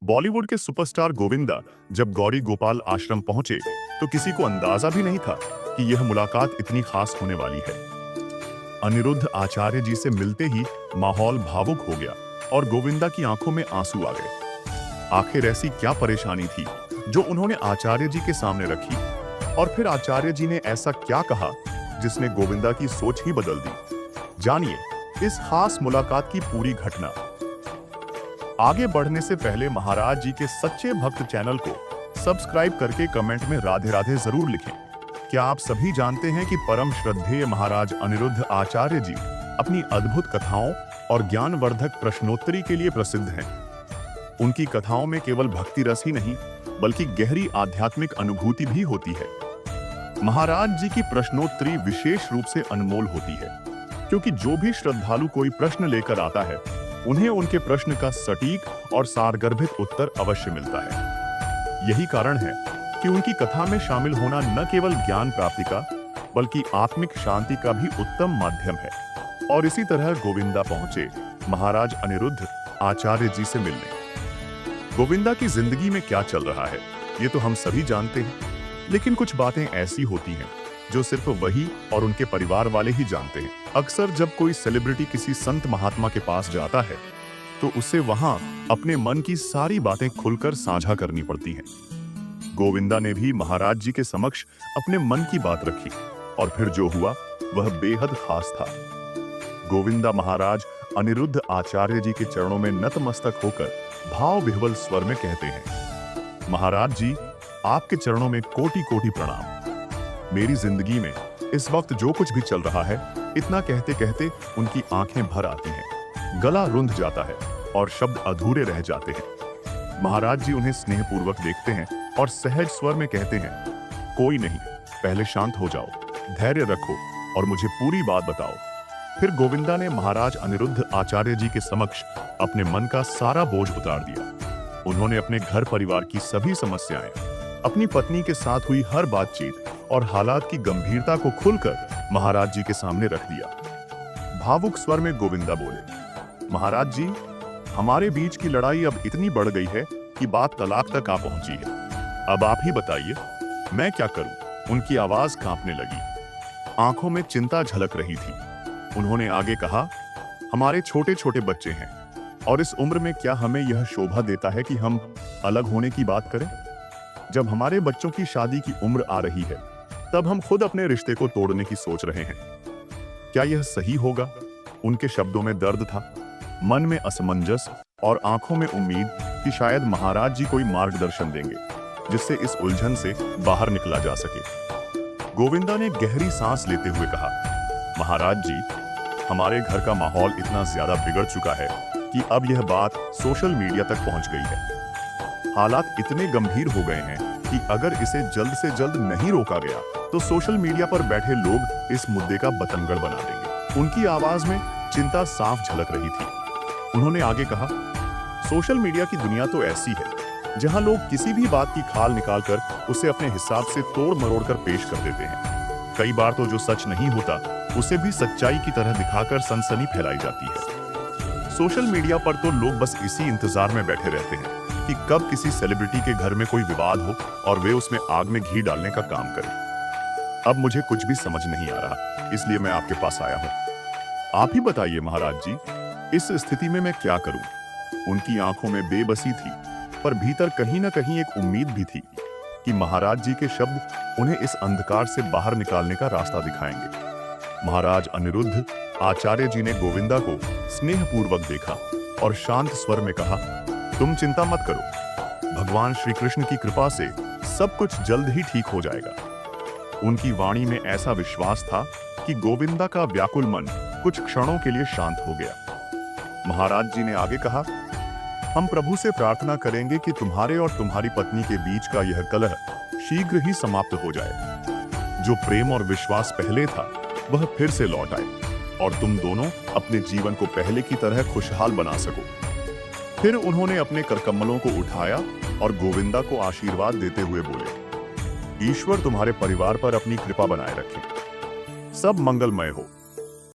बॉलीवुड के सुपरस्टार गोविंदा जब गौरी गोपाल आश्रम पहुंचे तो किसी को अंदाजा भी नहीं था कि यह मुलाकात इतनी खास होने वाली है। अनिरुद्ध आचार्य जी से मिलते ही माहौल भावुक हो गया और गोविंदा की आंखों में आंसू आ गए। आखिर ऐसी क्या परेशानी थी जो उन्होंने आचार्य जी के सामने रखी, और फिर आचार्य जी ने ऐसा क्या कहा जिसने गोविंदा की सोच ही बदल दी। जानिए इस खास मुलाकात की पूरी घटना। आगे बढ़ने से पहले महाराज जी के सच्चे भक्त चैनल को सब्सक्राइब करके कमेंट में राधे राधे जरूर लिखें। क्या आप सभी जानते हैं कि परम श्रद्धेय महाराज अनिरुद्ध आचार्य जी अपनी अद्भुत कथाओं और ज्ञानवर्धक प्रश्नोत्तरी के लिए प्रसिद्ध हैं। उनकी कथाओं में केवल भक्ति रस ही नहीं बल्कि गहरी आध्यात्मिक अनुभूति भी होती है। महाराज जी की प्रश्नोत्तरी विशेष रूप से अनमोल होती है, क्योंकि जो भी श्रद्धालु कोई प्रश्न लेकर आता है उन्हें उनके प्रश्न का सटीक और सारगर्भित उत्तर अवश्य मिलता है। यही कारण है कि उनकी कथा में शामिल होना न केवल ज्ञान प्राप्ति का बल्कि आत्मिक शांति का भी उत्तम माध्यम है। और इसी तरह गोविंदा पहुंचे महाराज अनिरुद्ध आचार्य जी से मिलने। गोविंदा की जिंदगी में क्या चल रहा है ये तो हम सभी जानते हैं, लेकिन कुछ बातें ऐसी होती हैं जो सिर्फ वही और उनके परिवार वाले ही जानते हैं। अक्सर जब कोई सेलिब्रिटी किसी संत महात्मा के पास जाता है तो उसे वहां अपने मन की सारी बातें खुलकर साझा करनी पड़ती हैं। गोविंदा ने भी महाराज जी के समक्ष अपने मन की बात रखी और फिर जो हुआ वह बेहद खास था। गोविंदा महाराज अनिरुद्ध आचार्य जी के चरणों में नतमस्तक होकर भाव विह्वल स्वर में कहते हैं, महाराज जी आपके चरणों में कोटि कोटि प्रणाम। मेरी जिंदगी में इस वक्त जो कुछ भी चल रहा है, इतना कहते कहते उनकी आंखें भर आती हैं, गला रुंध जाता है और शब्द अधूरे रह जाते हैं। महाराज जी उन्हें स्नेहपूर्वक देखते हैं और सहज स्वर में कहते हैं, कोई नहीं, पहले शांत हो जाओ, धैर्य रखो और मुझे पूरी बात बताओ। फिर गोविंदा ने महाराज अनिरुद्ध आचार्य जी के समक्ष अपने मन का सारा बोझ उतार दिया। उन्होंने अपने घर परिवार की सभी समस्याएं, अपनी पत्नी के साथ हुई हर बातचीत और हालात की गंभीरता को खुलकर महाराज जी के सामने रख दिया। भावुक स्वर में गोविंदा बोले, महाराज जी हमारे बीच की लड़ाई अब इतनी बढ़ गई है कि बात तलाक तक आ पहुंची है। अब आप ही बताइए मैं क्या करूं? उनकी आवाज कांपने लगी, आंखों में चिंता झलक रही थी। उन्होंने आगे कहा, हमारे छोटे छोटे बच्चे हैं और इस उम्र में क्या हमें यह शोभा देता है कि हम अलग होने की बात करें? जब हमारे बच्चों की शादी की उम्र आ रही है तब हम खुद अपने रिश्ते को तोड़ने की सोच रहे हैं। क्या यह सही होगा? उनके शब्दों में दर्द था, मन में असमंजस और आंखों में उम्मीद कि शायद महाराज जी कोई मार्गदर्शन देंगे जिससे इस उलझन से बाहर निकला जा सके। गोविंदा ने गहरी सांस लेते हुए कहा, महाराज जी हमारे घर का माहौल इतना ज्यादा बिगड़ चुका है कि अब यह बात सोशल मीडिया तक पहुंच गई है। हालात इतने गंभीर हो गए हैं कि अगर इसे जल्द से जल्द नहीं रोका गया तो सोशल मीडिया पर बैठे लोग इस मुद्दे का बतंगड़ बना देंगे। उनकी आवाज में चिंता साफ झलक रही थी। उन्होंने आगे कहा, सोशल मीडिया की दुनिया तो ऐसी है जहां लोग किसी भी बात की खाल निकालकर उसे अपने हिसाब से तोड़ मरोड़ कर पेश कर देते हैं। कई बार तो जो सच नहीं होता उसे भी सच्चाई की तरह दिखाकर सनसनी फैलाई जाती है। सोशल मीडिया पर तो लोग बस इसी इंतजार में बैठे रहते हैं कि कब किसी सेलिब्रिटी के घर में कोई विवाद हो और वे उसमें आग में घी डालने का काम करें। अब मुझे कुछ भी समझ नहीं आ रहा, इसलिए मैं आपके पास आया हूं। आप ही बताइए महाराज जी, इस स्थिति में मैं क्या करूं? उनकी आंखों में बेबसी थी, पर भीतर कहीं ना कहीं एक उम्मीद भी थी कि महाराज जी के शब्द उन्हें इस अंधकार से बाहर निकालने का रास्ता दिखाएंगे। महाराज अनिरुद्ध आचार्य जी ने गोविंदा को स्नेहपूर्वक देखा और शांत स्वर में कहा, तुम चिंता मत करो, भगवान श्री कृष्ण की कृपा से सब कुछ जल्द ही ठीक हो जाएगा। उनकी वाणी में ऐसा विश्वास था कि गोविंदा का व्याकुल मन कुछ क्षणों के लिए शांत हो गया। महाराज जी ने आगे कहा, हम प्रभु से प्रार्थना करेंगे कि तुम्हारे और तुम्हारी पत्नी के बीच का यह कलह शीघ्र ही समाप्त हो जाए। जो प्रेम और विश्वास पहले था वह फिर से लौट आए और तुम दोनों अपने जीवन को पहले की तरह खुशहाल बना सको। फिर उन्होंने अपने करकमलों को उठाया और गोविंदा को आशीर्वाद देते हुए बोले, ईश्वर तुम्हारे परिवार पर अपनी कृपा बनाए रखे, सब मंगलमय हो।